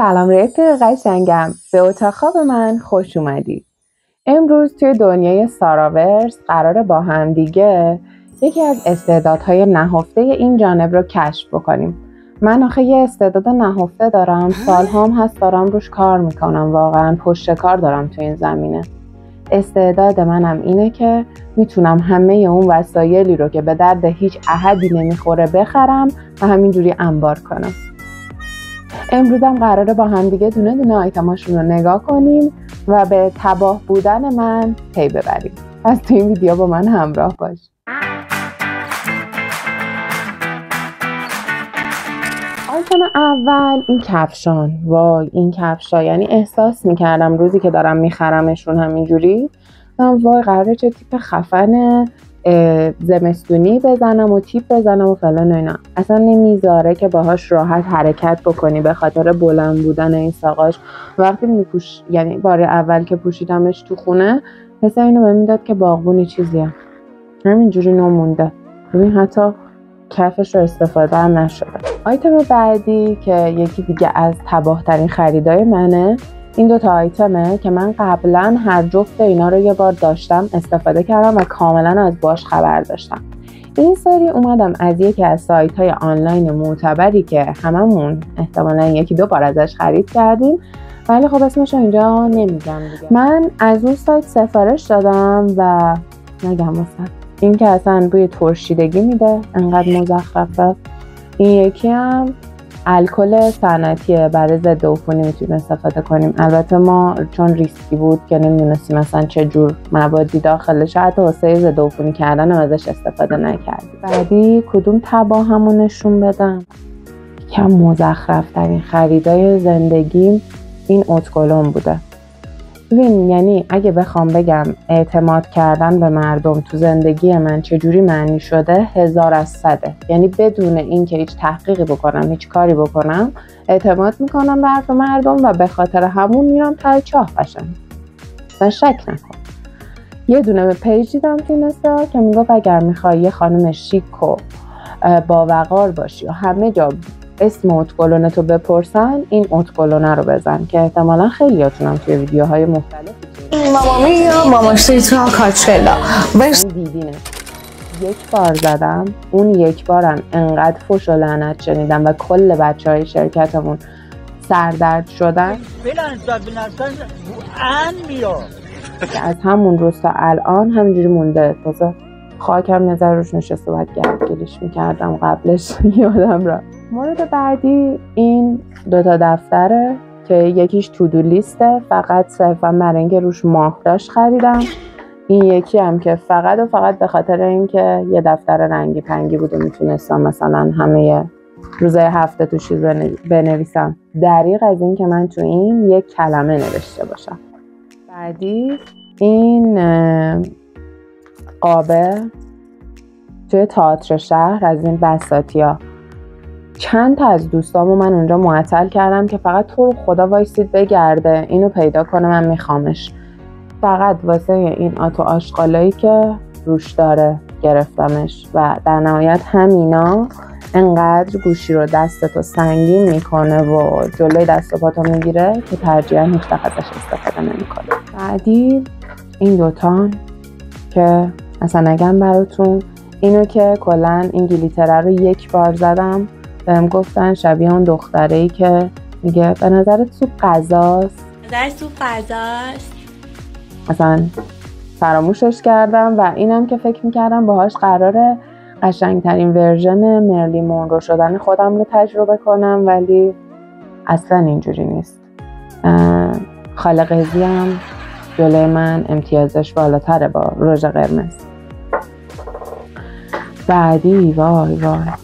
سلام رفیق قشنگم، به اتاق خواب من خوش اومدید. امروز توی دنیای ساراورس قراره با هم دیگه یکی از استعدادهای نهفته این جانب رو کشف بکنیم. من آخه یه استعداد نهفته دارم، سالهام هست دارم روش کار میکنم، واقعا پشت کار دارم توی این زمینه. استعداد منم اینه که میتونم همه اون وسایلی رو که به درد هیچ احدی نمیخوره بخرم و همینجوری انبار کنم. امروزم قراره با هم دیگه دونه دونه آیتماشون رو نگاه کنیم و به تباه بودن من پی ببریم. پس تو این ویدیو با من همراه باش. آیتم اول این کفشان. وای این کفشا، یعنی احساس میکردم روزی که دارم میخرمشون همینجوری وای قراره چه تیپ خفن زمستونی بزنم و تیپ بزنم و فلان و اینا. اصلا نمیذاره که باهاش راحت حرکت بکنی به خاطر بلند بودن این ساقاش. وقتی یعنی بار اول که پوشیدمش تو خونه حس اینو بهم میداد که باغبونی چیزیه، همینجوری نمونده. ببین حتی کفش رو استفاده هم نشده. آیتم بعدی که یکی دیگه از تباه ترین خریدای منه، این دوتا آیتمه که من قبلا هر جفت اینا رو یه بار داشتم، استفاده کردم و کاملا از باش خبر داشتم. این سری اومدم از یکی از سایت های آنلاین معتبری که هممون احتمالا یکی دو بار ازش خرید کردیم، ولی خب اسمش رو اینجا نمیگم دیگه. من از اون سایت سفارش دادم و نگم واسه این که اصلا بوی ترشیدگی میده، انقدر مزخرفه. این یکی هم الکل صنعتیه، برای ضد عفونی میتونیم استفاده کنیم. البته ما چون ریسکی بود که نمیدونستیم مثلا چه جور موادی داخلش، حتی واسه ضد عفونی کردن ازش استفاده نکردیم. بعدی کدوم تباه همون نشون بدم؟ یکم مزخرف ترین خریدای زندگیم این اتکلون بوده. ببین یعنی اگه بخوام بگم اعتماد کردن به مردم تو زندگی من چجوری معنی شده، 1000 از 100. یعنی بدون این که هیچ تحقیقی بکنم، هیچ کاری بکنم، اعتماد میکنم به حرف مردم و به خاطر همون میرم ته چاه قشنگ. و شک نکن. یه دونه به پیج دیدم تو اینستا که میگفت اگر میخوای یه خانم شیک و با وقار باشی و همه جا اسم اتکلونتو بپرسن، این اتکلونه رو بزن که احتمالا خیلیاتونم توی ویدیوهای مختلفی ماما میا ماما شیطان کاچلا دیدینه. یک بار زدم، اون یک بارم انقدر فش و لعنت شنیدم و کل بچهای شرکتمون سردرد شدن که از همون روز تا الان همینجوری مونده. تازه خاکم نظر روش نشسته، باید گردگیریش میکردم قبلش. یادم را مورد بعدی این دوتا دفتره که یکیش تودو لیسته، فقط صرفا برای اینکه روش ماه داشت خریدم. این یکی هم که فقط و فقط به خاطر اینکه یه دفتر رنگی پنگی بود و میتونستم مثلا همه روزای هفته تو چیز بنویسم، دریغ از این که من تو این یک کلمه نوشته باشم. بعدی این قابه توی تئاتر شهر از این بساطیا. چند تا از دوستامو من اونجا معطل کردم که فقط تو رو خدا وایسید بگرده اینو پیدا کنه، من میخوامش. فقط واسه این آتو آشغالایی که روش داره گرفتمش و در نهایت همینا انقدر گوشی رو دستتو سنگین میکنه و جلوی دست و پاتو میگیره که ترجیحاً هیچ وقت ازش استفاده نمیکنه. بعدی این دوتان که اصلا نگم براتون، اینو که کلن این گلیتره رو یک بار زدم، بهم گفتن شبیه اون دختره‌ای که میگه به نظرت سوپ غذاست. مثلا فراموشش کردم و اینم که فکر میکردم باهاش قراره قشنگترین ورژن مرلین مونرو شدن خودم رو تجربه کنم، ولی اصلا اینجوری نیست. خالقزی هم جلوی من امتیازش بالاتره با رژ قرمز. بعدی وای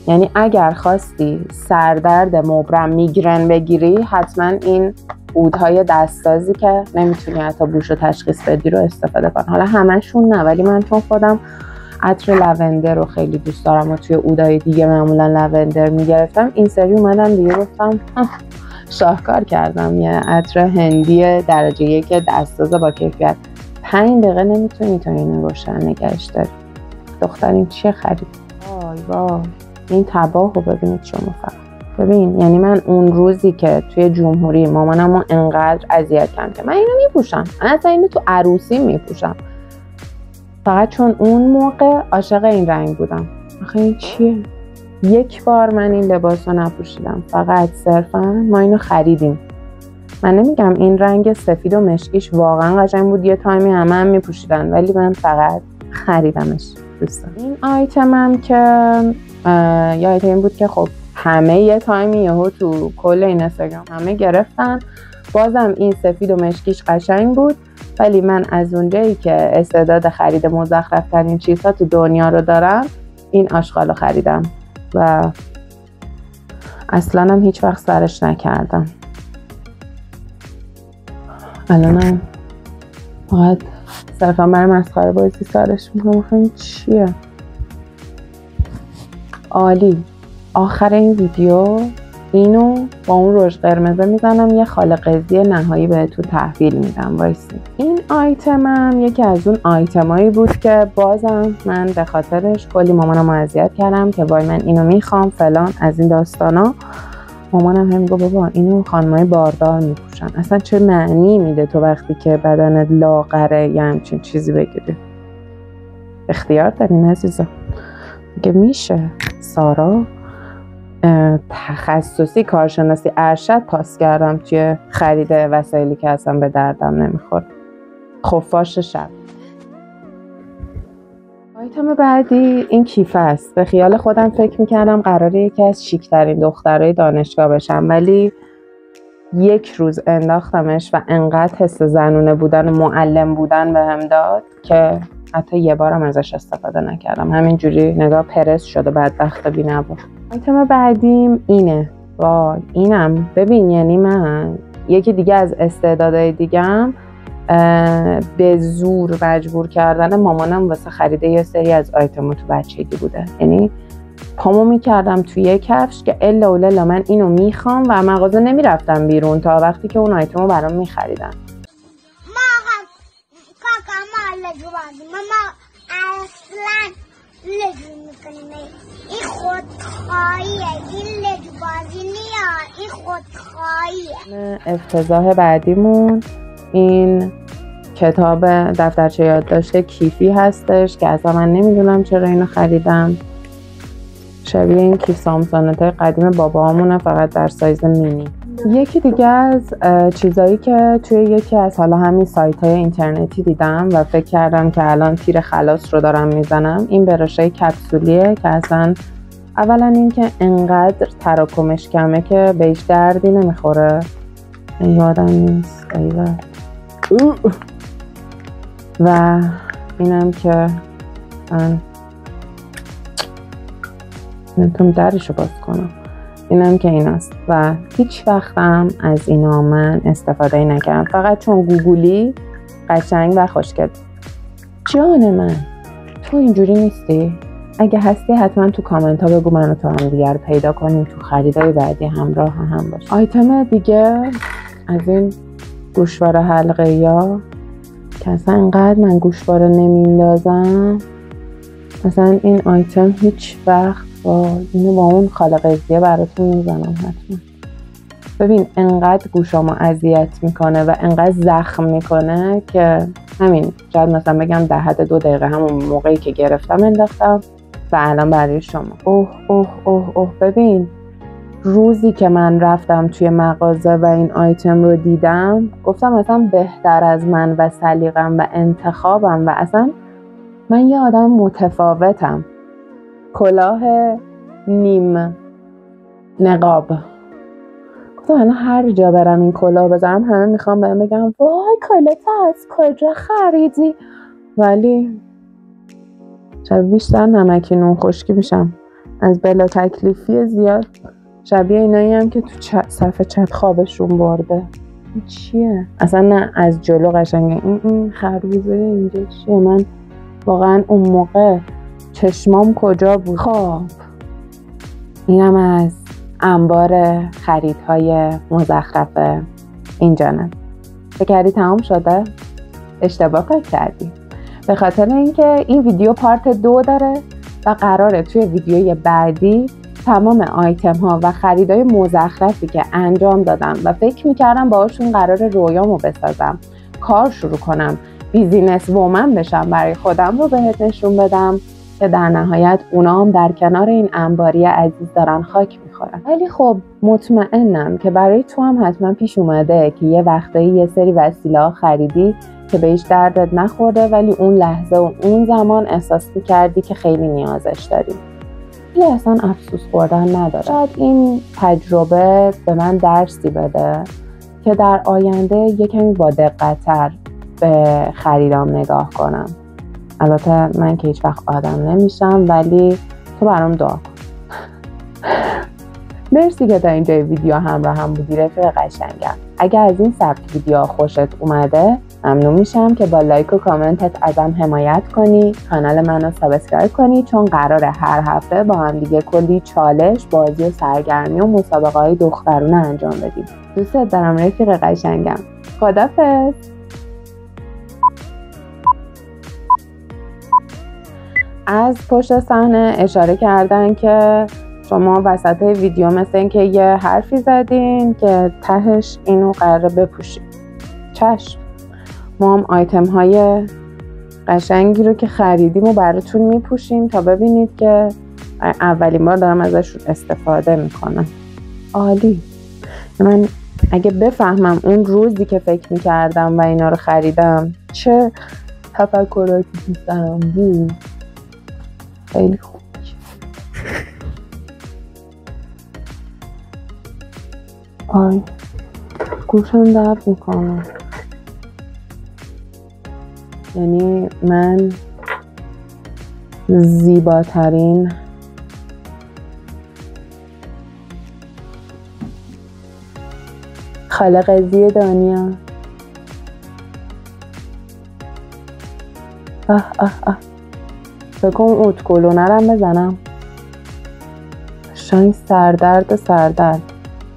یعنی اگر خواستی سردرد مبرم میگرن بگیری، حتما این عودهای دستسازی که نمیتونی حتی بوش رو تشخیص بدی رو استفاده کن. حالا همشون نه، ولی من چون خودم عطر لوندر رو خیلی دوست دارم و توی عودهای دیگه معمولا لوندر میگرفتم، این سری اومدم دیگه گفتم شاهکار کردم. یه عطر هندی درجه 1 دستساز با کیفیت. 5 دقیقه نمیتونی تا اینو روشن نگهش داری. دختر این چیه خرید؟ وای این تباه رو ببینید شما فقط. ببین یعنی من اون روزی که توی جمهوری مامانمو انقدر اذیت کردم که من اینو میپوشم، من اصلا اینو تو عروسی میپوشم، فقط چون اون موقع عاشق این رنگ بودم. آخه این چیه؟ یک بار من این لباس رو نپوشیدم، فقط صرفا ما اینو خریدیم. من نمیگم این رنگ سفید و مشکیش واقعا قشنگ بود، یه تایمی هم میپوشیدن، ولی من فقط خریدمش. دوستان این آیتمم که یه آیتمی بود که خب همه یه تایمی یهو تو کل این اینستاگرام همه گرفتن. بازم این سفید و مشکیش قشنگ بود، ولی من از اونجایی که استعداد خرید مزخرف‌ترین چیزها تو دنیا رو دارم این آشغالو خریدم و اصلا هم هیچ وقت سرش نکردم. الانم فقط صرفا برای مسخره بازی سرش میکنم. این چیه؟ عالی. آخر این ویدیو اینو با اون رژ قرمزه میزنم، یه خال قضیه نهایی بهتون تحویل میدم. وایسی. این آیتمم یکی از اون آیتمایی بود که بازم من به خاطرش کلی مامانم اذیت کردم که وای من اینو میخوام فلان از این داستانا. مامانم هم میگه بابا اینو خانمای باردار میپوشن، اصلا چه معنی میده تو وقتی که بدنت لاغره یه همچین چیزی بگیری؟ اختیار دارین عزیزا. میگه میشه سارا تخصصی کارشناسی ارشد پاس کردم توی خرید وسایلی که اصلا به دردم نمیخوره. خفاش شب. آیتم بعدی این کیفه است. به خیال خودم فکر میکردم قراره یکی از شیکترین دخترای دانشگاه بشم، ولی یک روز انداختمش و انقدر حس زنونه بودن و معلم بودن بهم داد که حتی یه بارم ازش استفاده نکردم. همینجوری نگاه پرس شده بدبخت بی‌نوا. آیتم بعدیم اینه. وای اینم ببین یعنی من یکی دیگه از استعدادهای دیگم به زور مجبور کردن مامانم واسه خریده یه سری از آیتم‌ها تو بچگی بوده. یعنی پامو میکردم توی یه کفش که الا و للا من اینو میخوام و مغازه نمیرفتم بیرون تا وقتی که اون آیتمو برام میخریدن. ماما اصلا لجو میکنه، این خودخواهیه، این لجو بازی نیست، این خودخواهیه. افتضاح بعدیمون این کتاب دفترچه یادداشت کیفی هستش که اصلا من نمیدونم چرا اینو خریدم. شبیه این کیف سامسونته قدیم باباهامونه، فقط در سایز مینی. یکی دیگه از چیزایی که توی یکی از حالا همین سایت‌های اینترنتی دیدم و فکر کردم که الان تیر خلاص رو دارم میزنم، این برشای کپسولیه که اصلا اولا این که انقدر تراکمش کمه که بهش دردی نمیخوره. یادم نیست ایوه. و اینم که من نمیتونم درشو باز کنم. اینم که ایناست و هیچ وقتم از اینا من استفاده نکردم، فقط چون گوگلی قشنگ و خوشگل. جان من تو اینجوری نیستی؟ اگه هستی حتما تو کامنت ها بگو، منو تو هم دیگر پیدا کنیم تو خریدای بعدی همراه هم باش. آیتم دیگه از این گوشواره حلقه یا که اصلا انقدر من گوشواره نمیندازم، مثلا این آیتم هیچ وقت اینو با اون خال قضیه براتون میزنم حتما. ببین انقدر گوشامو اذیت میکنه و انقدر زخم میکنه که همین شاید مثلا بگم در حد 2 دقیقه همون موقعی که گرفتم انداختم و الان برای شما. اوه اوه اوه اوه. ببین روزی که من رفتم توی مغازه و این آیتم رو دیدم گفتم اصلا بهتر از من و سلیقم و انتخابم و اصلا من یه آدم متفاوتم. کلاه نیم نقاب. گفتم الان هر جا برم این کلاه بذارم همه میخوام بهم بگم وای کلاهت از کجا خریدی؟ ولی شبیه بیشتر نمکی نون خشکی میشم از بلا تکلیفی زیاد. شبیه اینایی هم که تو صفحه چت خوابشون برده. این چیه؟ اصلا نه از جلو قشنگه. این خربوزه اینجا چیه؟ من واقعا اون موقع چشمام کجا بود؟ خب اینم از انبار خریدهای مزخرف اینجانم. فکر کردی تمام شده؟ اشتباه فکر کردی. به خاطر اینکه این ویدیو پارت 2 داره و قراره توی ویدیوی بعدی تمام آیتم ها و خریدای مزخرفی که انجام دادم و فکر میکردم باهاشون قرار رویامو بسازم، کار شروع کنم، بیزینس وومن بشم برای خودم رو بهت نشون بدم که در نهایت اونا هم در کنار این انباری عزیز دارن خاک میخورن. ولی خب مطمئنم که برای تو هم حتما پیش اومده که یه وقتایی یه سری وسیله ها خریدی که بهش دردت نخورده، ولی اون لحظه و اون زمان احساس میکردی که خیلی نیازش داری. ولی اصلا افسوس خوردن نداره. شاید این تجربه به من درسی بده که در آینده یه کمی با دقت‌تر به خریدام نگاه کنم. البته من که هیچ وقت آدم نمیشم، ولی تو برام دعا کن. مرسی که تا اینجای ویدیو همراه هم بودی رفیق قشنگم. اگر از این سبک ویدیو خوشت اومده ممنون میشم که با لایک و کامنتت ازم حمایت کنی، کانال منو سابسکرایب کنی، چون قراره هر هفته با هم دیگه کلی چالش، بازی و سرگرمی و مسابقه های دخترونه انجام بدیم. دوستت دارم رفیق قشنگم. خدافظ. از پشت صحنه اشاره کردن که شما وسط ویدیو مثل این که یه حرفی زدین که تهش اینو قراره بپوشید. چشم، ما هم آیتم های قشنگی رو که خریدیم و براتون میپوشیم تا ببینید که اولین بار دارم ازشون استفاده میکنم. عالی. من اگه بفهمم اون روزی که فکر میکردم و اینا رو خریدم چه تفکراتی تو سرم بود. خیلی خوب. آی گوشم درد میکنه. یعنی من زیباترین خالقزی دنیا. بکن اوت کلونه رم بزنم. شاین سردرد